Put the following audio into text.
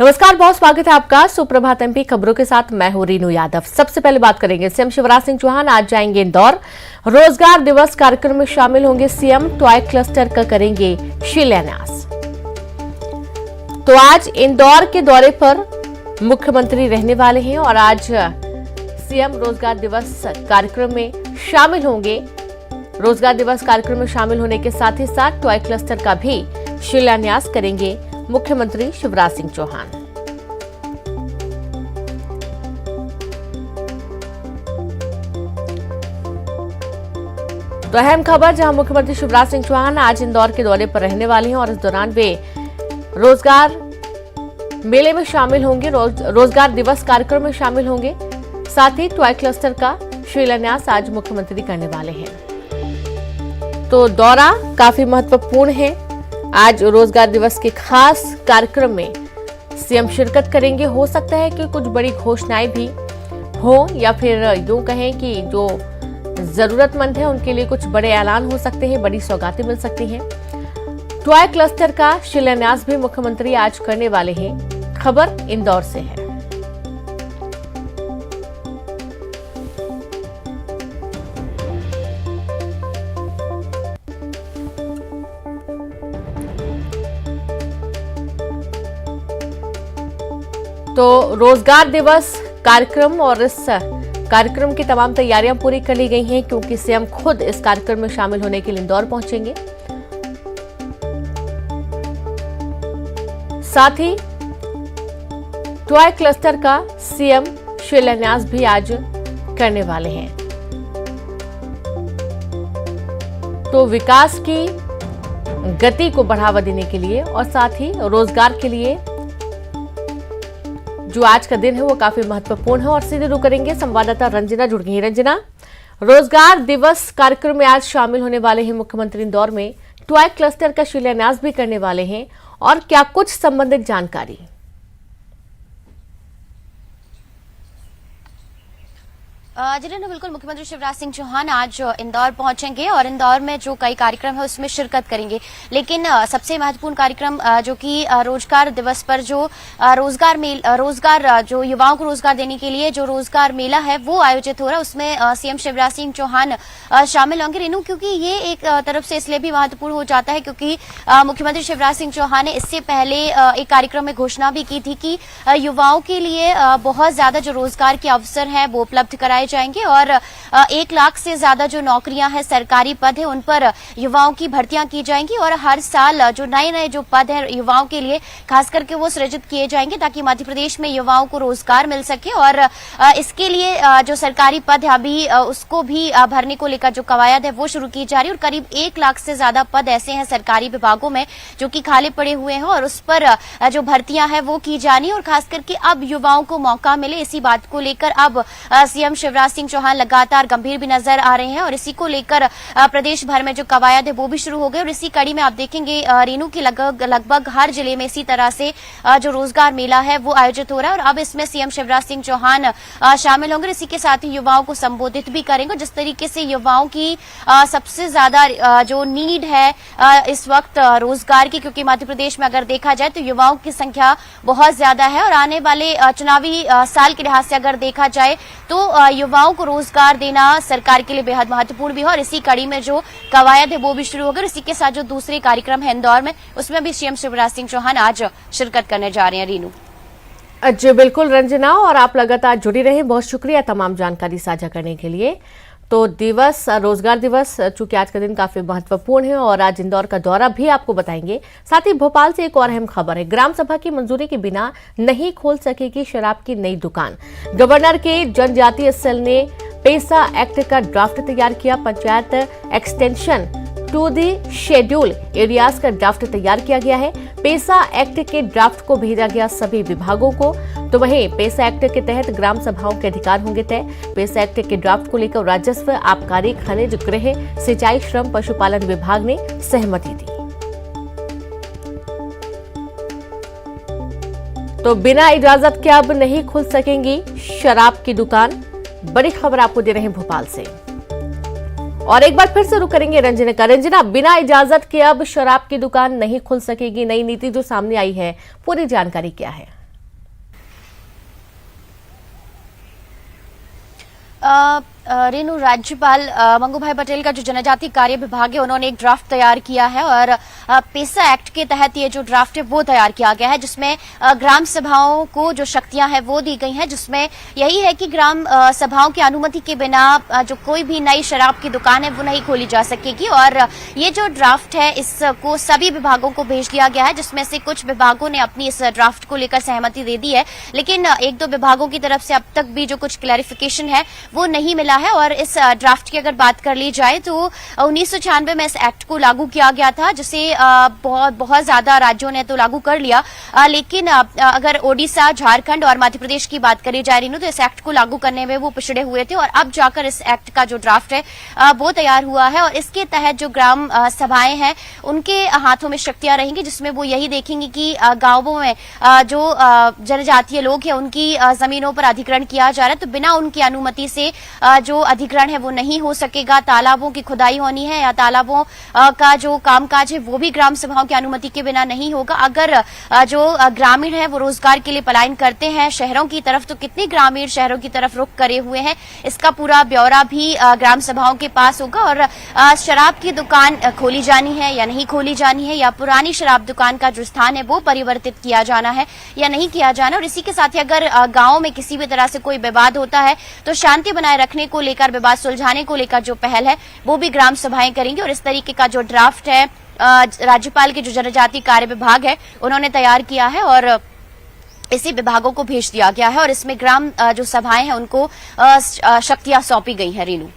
नमस्कार, बहुत स्वागत है आपका सुप्रभात एमपी खबरों के साथ। मैं हूं रीनू यादव। सबसे पहले बात करेंगे सीएम शिवराज सिंह चौहान आज जाएंगे इंदौर। रोजगार दिवस कार्यक्रम में शामिल होंगे सीएम। टॉय क्लस्टर का करेंगे शिलान्यास। तो आज इंदौर के दौरे पर मुख्यमंत्री रहने वाले हैं और आज सीएम रोजगार दिवस कार्यक्रम में शामिल होंगे। रोजगार दिवस कार्यक्रम में शामिल होने के साथ ही साथ टॉय क्लस्टर का भी शिलान्यास करेंगे मुख्यमंत्री शिवराज सिंह चौहान। तो अहम खबर, जहां मुख्यमंत्री शिवराज सिंह चौहान आज इंदौर के दौरे पर रहने वाले हैं और इस दौरान वे रोजगार मेले में शामिल होंगे, रोजगार दिवस कार्यक्रम में शामिल होंगे। साथ ही टॉय क्लस्टर का शिलान्यास आज मुख्यमंत्री करने वाले हैं। तो दौरा काफी महत्वपूर्ण है। आज रोजगार दिवस के खास कार्यक्रम में सीएम शिरकत करेंगे। हो सकता है कि कुछ बड़ी घोषणाएं भी हो या फिर यूं कहें कि जो जरूरतमंद है उनके लिए कुछ बड़े ऐलान हो सकते हैं, बड़ी सौगातें मिल सकती हैं। टॉय क्लस्टर का शिलान्यास भी मुख्यमंत्री आज करने वाले हैं। खबर इंदौर से है। तो रोजगार दिवस कार्यक्रम और इस कार्यक्रम की तमाम तैयारियां पूरी कर ली गई हैं, क्योंकि सीएम खुद इस कार्यक्रम में शामिल होने के लिए इंदौर पहुंचेंगे। साथ ही टॉय क्लस्टर का सीएम शिलान्यास भी आज करने वाले हैं। तो विकास की गति को बढ़ावा देने के लिए और साथ ही रोजगार के लिए जो आज का दिन है वो काफी महत्वपूर्ण है। और सीधे रुक करेंगे, संवाददाता रंजना जुड़ गई। रंजना, रोजगार दिवस कार्यक्रम में आज शामिल होने वाले हैं मुख्यमंत्री। इंदौर में टॉय क्लस्टर का शिलान्यास भी करने वाले हैं, और क्या कुछ संबंधित जानकारी? जी बिल्कुल, मुख्यमंत्री शिवराज सिंह चौहान आज इंदौर पहुंचेंगे और इंदौर में जो कई कार्यक्रम है उसमें शिरकत करेंगे। लेकिन सबसे महत्वपूर्ण कार्यक्रम जो कि रोजगार दिवस पर जो रोजगार जो युवाओं को रोजगार देने के लिए जो रोजगार मेला है वो आयोजित हो रहा है, उसमें सीएम शिवराज सिंह चौहान शामिल होंगे। रेनू, क्योंकि ये एक तरफ से इसलिए भी महत्वपूर्ण हो जाता है क्योंकि मुख्यमंत्री शिवराज सिंह चौहान ने इससे पहले एक कार्यक्रम में घोषणा भी की थी कि युवाओं के लिए बहुत ज्यादा जो रोजगार के अवसर है वो उपलब्ध कराए जाएंगे और 1 लाख से ज्यादा जो नौकरियां हैं, सरकारी पद है, उन पर युवाओं की भर्तियां की जाएंगी और हर साल जो नए जो पद है युवाओं के लिए खास करके वो सृजित किए जाएंगे ताकि मध्य प्रदेश में युवाओं को रोजगार मिल सके। और इसके लिए जो सरकारी पद है अभी उसको भी भरने को लेकर जो कवायद है वो शुरू की जा रही है और करीब 1 लाख से ज्यादा पद ऐसे हैं सरकारी विभागों में जो कि खाली पड़े हुए हैं और उस पर जो भर्तियां हैं वो की जानी है। और खास करके अब युवाओं को मौका मिले, इसी बात को लेकर अब सीएम शिवराज सिंह चौहान लगातार गंभीर भी नजर आ रहे हैं और इसी को लेकर प्रदेश भर में जो कवायद है वो भी शुरू हो गए। और इसी कड़ी में आप देखेंगे रेनू की लगभग हर जिले में इसी तरह से जो रोजगार मेला है वो आयोजित हो रहा है और अब इसमें सीएम शिवराज सिंह चौहान शामिल होंगे। इसी के साथ ही युवाओं को संबोधित भी करेंगे। जिस तरीके से युवाओं की सबसे ज्यादा जो नीड है इस वक्त रोजगार की, क्योंकि मध्य प्रदेश में अगर देखा जाए तो युवाओं की संख्या बहुत ज्यादा है और आने वाले चुनावी साल के लिहाज से अगर देखा जाए तो युवाओं को रोजगार देना सरकार के लिए बेहद महत्वपूर्ण भी है और इसी कड़ी में जो कवायद है वो भी शुरू हो गई। इसी के साथ जो दूसरे कार्यक्रम है इंदौर में उसमें भी सीएम शिवराज सिंह चौहान आज शिरकत करने जा रहे हैं। रीनू जी बिल्कुल रंजना, और आप लगातार जुड़ी रहे। बहुत शुक्रिया तमाम जानकारी साझा करने के लिए। तो दिवस, रोजगार दिवस, चूंकि आज का दिन काफी महत्वपूर्ण है और आज इंदौर का दौरा भी आपको बताएंगे। साथ ही भोपाल से एक और अहम खबर है, ग्राम सभा की मंजूरी के बिना नहीं खोल सकेगी शराब की नई दुकान। गवर्नर के जनजातीय सेल ने पेसा एक्ट का ड्राफ्ट तैयार किया। Panchayat extension to the schedule areas का ड्राफ्ट तैयार किया गया है। पेसा एक्ट के ड्राफ्ट को भेजा गया सभी विभागों को। तो वहीं पेसा एक्ट के तहत ग्राम सभाओं के अधिकार होंगे तय। पेसा एक्ट के ड्राफ्ट को लेकर राजस्व, आबकारी, खनिज, गृह, सिंचाई, श्रम, पशुपालन विभाग ने सहमति दी। तो बिना इजाजत के अब नहीं खुल सकेंगी शराब की दुकान। बड़ी खबर आपको दे रहे हैं भोपाल से। और एक बार फिर से रुक करेंगे रंजना, बिना इजाजत के अब शराब की दुकान नहीं खुल सकेगी। नई नीति जो सामने आई है, पूरी जानकारी क्या है? रेणु, राज्यपाल मंगूभाई पटेल का जो जनजाति कार्य विभाग है उन्होंने एक ड्राफ्ट तैयार किया है और पेसा एक्ट के तहत ये जो ड्राफ्ट है वो तैयार किया गया है, जिसमें ग्राम सभाओं को जो शक्तियां हैं वो दी गई हैं, जिसमें यही है कि ग्राम सभाओं की अनुमति के बिना जो कोई भी नई शराब की दुकान है वो नहीं खोली जा सकेगी। और ये जो ड्राफ्ट है इसको सभी विभागों को भेज दिया गया है, जिसमें से कुछ विभागों ने अपनी इस ड्राफ्ट को लेकर सहमति दे दी है, लेकिन एक दो विभागों की तरफ से अब तक भी जो कुछ क्लैरिफिकेशन है वो नहीं मिला है। और इस ड्राफ्ट की अगर बात कर ली जाए तो 1996 में इस एक्ट को लागू किया गया था, जिसे बहुत ज्यादा राज्यों ने तो लागू कर लिया, लेकिन अगर ओडिशा, झारखंड और मध्य प्रदेश की बात करी जाए रेणु, तो इस एक्ट को लागू करने में वो पिछड़े हुए थे और अब जाकर इस एक्ट का जो ड्राफ्ट है वो तैयार हुआ है। और इसके तहत जो ग्राम सभाएं हैं उनके हाथों में शक्तियां रहेंगी, जिसमें वो यही देखेंगे कि गांवों में जो जनजातीय लोग हैं उनकी जमीनों पर अधिग्रहण किया जा रहा है, तो बिना उनकी अनुमति से जो अधिग्रहण है वो नहीं हो सकेगा। तालाबों की खुदाई होनी है या तालाबों का जो कामकाज है वो भी ग्राम सभाओं की अनुमति के बिना नहीं होगा। अगर जो ग्रामीण है वो रोजगार के लिए पलायन करते हैं शहरों की तरफ, तो कितने ग्रामीण शहरों की तरफ रुख करे हुए हैं इसका पूरा ब्यौरा भी ग्राम सभाओं के पास होगा। और शराब की दुकान खोली जानी है या नहीं खोली जानी है, या पुरानी शराब दुकान का जो स्थान है वो परिवर्तित किया जाना है या नहीं किया जाना। और इसी के साथ ही अगर गांव में किसी भी तरह से कोई विवाद होता है तो शांति बनाए रखने को लेकर, विवाद सुलझाने को लेकर जो पहल है वो भी ग्राम सभाएं करेंगी। और इस तरीके का जो ड्राफ्ट है राज्यपाल के जो जनजाति कार्य विभाग है उन्होंने तैयार किया है और इसी विभागों को भेज दिया गया है और इसमें ग्राम जो सभाएं हैं उनको शक्तियां सौंपी गई हैं रेणु।